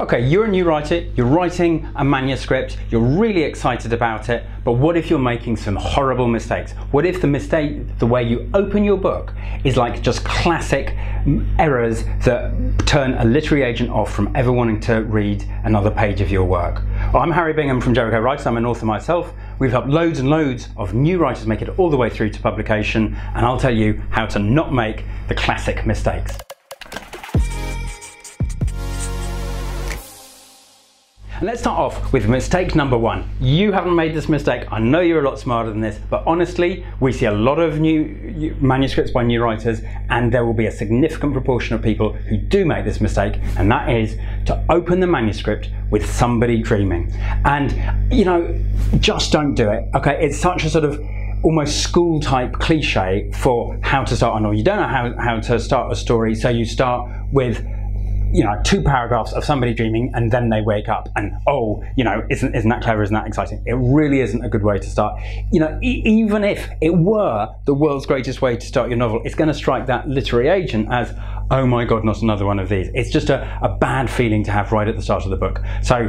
Okay, you're a new writer, you're writing a manuscript, you're really excited about it, but what if you're making some horrible mistakes? What if the way you open your book is like just classic errors that turn a literary agent off from ever wanting to read another page of your work? Well, I'm Harry Bingham from Jericho Writers, I'm an author myself. We've helped loads and loads of new writers make it all the way through to publication, and I'll tell you how to not make the classic mistakes. And let's start off with mistake number one. You haven't made this mistake. I know you're a lot smarter than this, but honestly, we see a lot of new manuscripts by new writers, and there will be a significant proportion of people who do make this mistake, and that is to open the manuscript with somebody dreaming. And, you know, just don't do it, okay? It's such a sort of almost school type cliche for how to start a novel. You don't know how to start a story, so you start with, you know, 2 paragraphs of somebody dreaming and then they wake up and, oh, you know, isn't that clever, isn't that exciting? It really isn't a good way to start. You know, even if it were the world's greatest way to start your novel, it's going to strike that literary agent as, oh my God, not another one of these. It's just a bad feeling to have right at the start of the book. So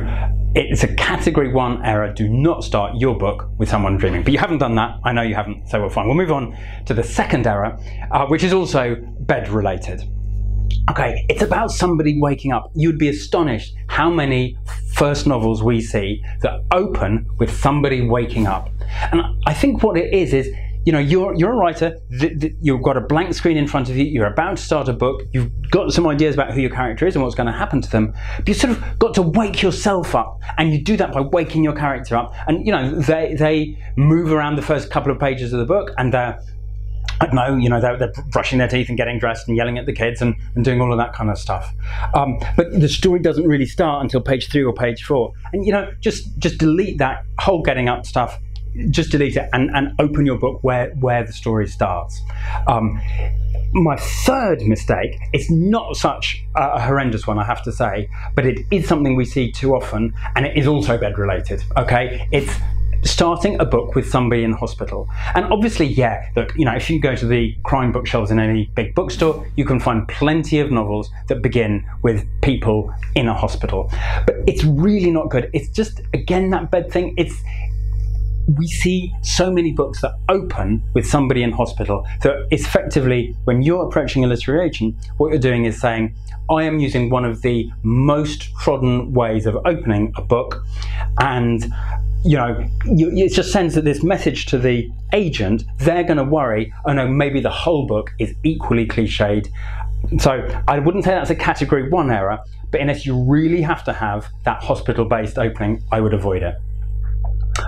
it's a category 1 error. Do not start your book with someone dreaming. But you haven't done that. I know you haven't, so we're fine. We'll move on to the second error, which is also bed related. Okay, it's about somebody waking up. You'd be astonished how many first novels we see that open with somebody waking up. And I think what it is, you know, you're a writer, you've got a blank screen in front of you, you're about to start a book, you've got some ideas about who your character is and what's going to happen to them, but you sort of got to wake yourself up, and you do that by waking your character up. And, you know, they move around the first couple of pages of the book, and they're, I don't know, you know, they're brushing their teeth and getting dressed and yelling at the kids and doing all of that kind of stuff. But the story doesn't really start until page 3 or page 4. And, you know, just delete that whole getting up stuff. Just delete it and open your book where the story starts. My third mistake, it's not such a horrendous one, I have to say, but it is something we see too often, and it is also bed related, okay? It's starting a book with somebody in hospital. And obviously, yeah, look, you know, if you go to the crime bookshelves in any big bookstore, you can find plenty of novels that begin with people in a hospital. But it's really not good. It's just, again, that bed thing. We see so many books that open with somebody in hospital that it's effectively, when you're approaching a literary agent, what you're doing is saying, I am using one of the most trodden ways of opening a book, and you know, it just sends this message to the agent. They're going to worry, oh no, maybe the whole book is equally cliched. So I wouldn't say that's a category 1 error, but unless you really have to have that hospital-based opening, I would avoid it.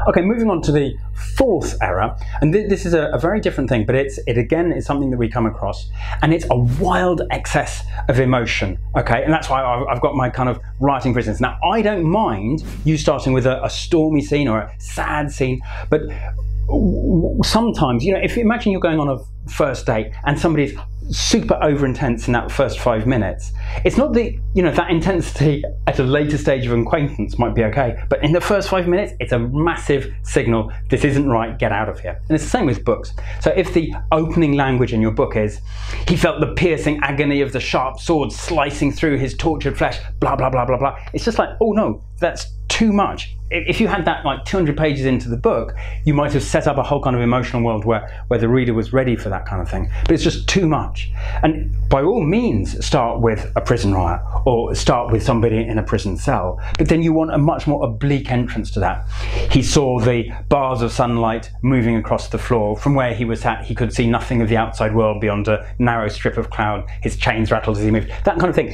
Okay, moving on to the fourth error, and this is a very different thing, but it again is something that we come across, and it's a wild excess of emotion, okay? And that's why I've got my kind of writing business. Now, I don't mind you starting with a stormy scene or a sad scene, but sometimes, you know, if you imagine you're going on a first date and somebody's super over intense in that first 5 minutes, it's not the, you know, that intensity at a later stage of acquaintance might be okay, but in the first 5 minutes, it's a massive signal, this isn't right, get out of here. And it's the same with books. So if the opening language in your book is, he felt the piercing agony of the sharp sword slicing through his tortured flesh, blah, blah, blah, blah, blah, it's just like, oh no, that's too much. If you had that like 200 pages into the book, you might have set up a whole kind of emotional world where the reader was ready for that kind of thing. But it's just too much. And by all means, start with a prison riot or start with somebody in a prison cell. But then you want a much more oblique entrance to that. He saw the bars of sunlight moving across the floor. From where he was sat, he could see nothing of the outside world beyond a narrow strip of cloud. His chains rattled as he moved. That kind of thing.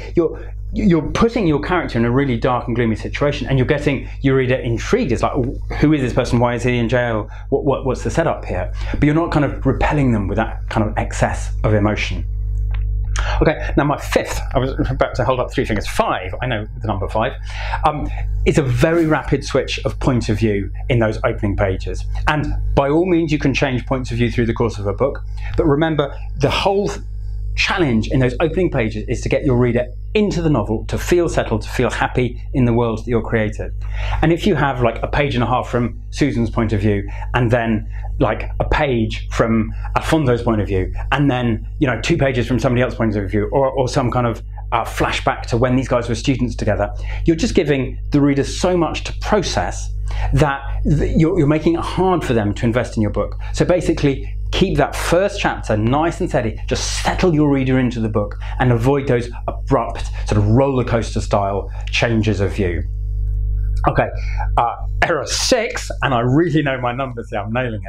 You're putting your character in a really dark and gloomy situation, and you're getting your reader intrigued. It's like, who is this person? Why is he in jail? What's the setup here? But you're not kind of repelling them with that kind of excess of emotion. Okay, now my fifth, I was about to hold up 3 fingers, 5, I know the number 5, it's a very rapid switch of point of view in those opening pages. And by all means, you can change points of view through the course of a book, but remember, the whole challenge in those opening pages is to get your reader into the novel, to feel settled, to feel happy in the world that you're created. And if you have like a page and a half from Susan's point of view, and then like a page from Alfonso's point of view, and then, you know, 2 pages from somebody else's point of view, or some kind of flashback to when these guys were students together. You're just giving the reader so much to process that you're making it hard for them to invest in your book. So basically, keep that first chapter nice and steady. Just settle your reader into the book and avoid those abrupt sort of roller coaster style changes of view. Okay, error 6, and I really know my numbers here, I'm nailing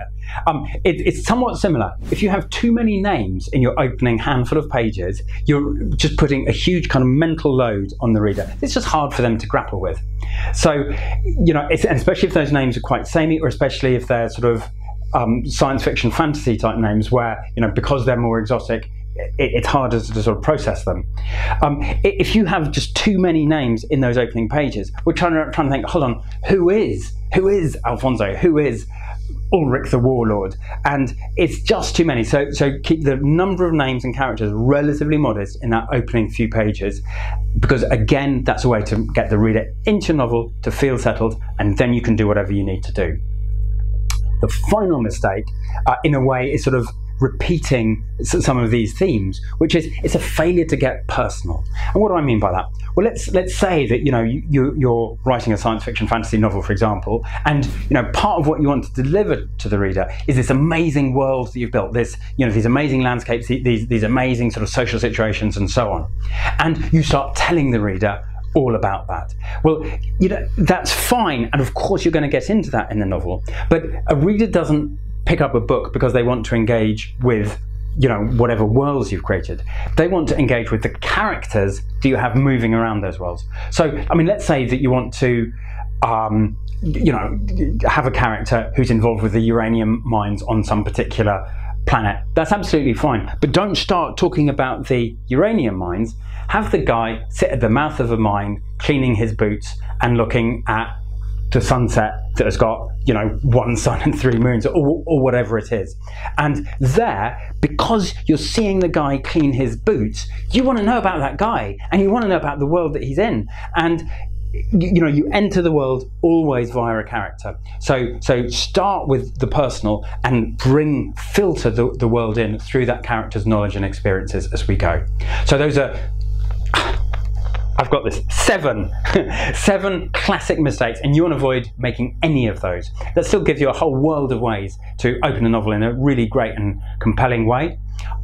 it. It's somewhat similar. If you have too many names in your opening handful of pages, you're just putting a huge kind of mental load on the reader. It's just hard for them to grapple with. So, you know, and especially if those names are quite samey, or especially if they're sort of science fiction fantasy type names where, you know, because they're more exotic, it's harder to sort of process them. If you have just too many names in those opening pages, we're trying to think, hold on, who is Alfonso? Who is Ulrich the Warlord? And it's just too many. So keep the number of names and characters relatively modest in that opening few pages, because again, that's a way to get the reader into your novel, to feel settled, and then you can do whatever you need to do. The final mistake, in a way, is sort of repeating some of these themes, which is it's a failure to get personal. And what do I mean by that? Well, let's say that, you know, you're writing a science fiction fantasy novel, for example, and, you know, part of what you want to deliver to the reader is this amazing world that you've built, this, you know, these amazing landscapes, these amazing sort of social situations and so on. And you start telling the reader all about that. Well, you know, that's fine, and of course you're going to get into that in the novel, but a reader doesn't pick up a book because they want to engage with, you know, whatever worlds you've created. They want to engage with the characters that you have moving around those worlds. So, I mean, let's say that you want to you know, have a character who's involved with the uranium mines on some particular planet. That's absolutely fine, but don't start talking about the uranium mines. Have the guy sit at the mouth of a mine, cleaning his boots and looking at the sunset that has got, you know, 1 sun and 3 moons, or whatever it is. And there, because you're seeing the guy clean his boots, you want to know about that guy, and you want to know about the world that he's in. And you know, you enter the world always via a character. So start with the personal and filter the world in through that character's knowledge and experiences as we go. So those are, I've got this, 7 classic mistakes, and you want to avoid making any of those. That still gives you a whole world of ways to open a novel in a really great and compelling way.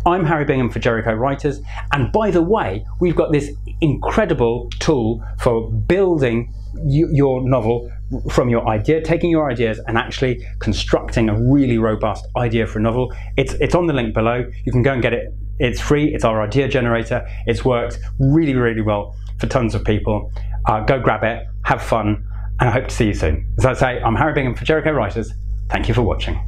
I'm Harry Bingham for Jericho Writers, and by the way, we've got this incredible tool for building your novel from your idea, taking your ideas and actually constructing a really robust idea for a novel. It's on the link below. You can go and get it. It's free. It's our idea generator. It's worked really, really well for tons of people. Go grab it, have fun, and I hope to see you soon. As I say, I'm Harry Bingham for Jericho Writers. Thank you for watching.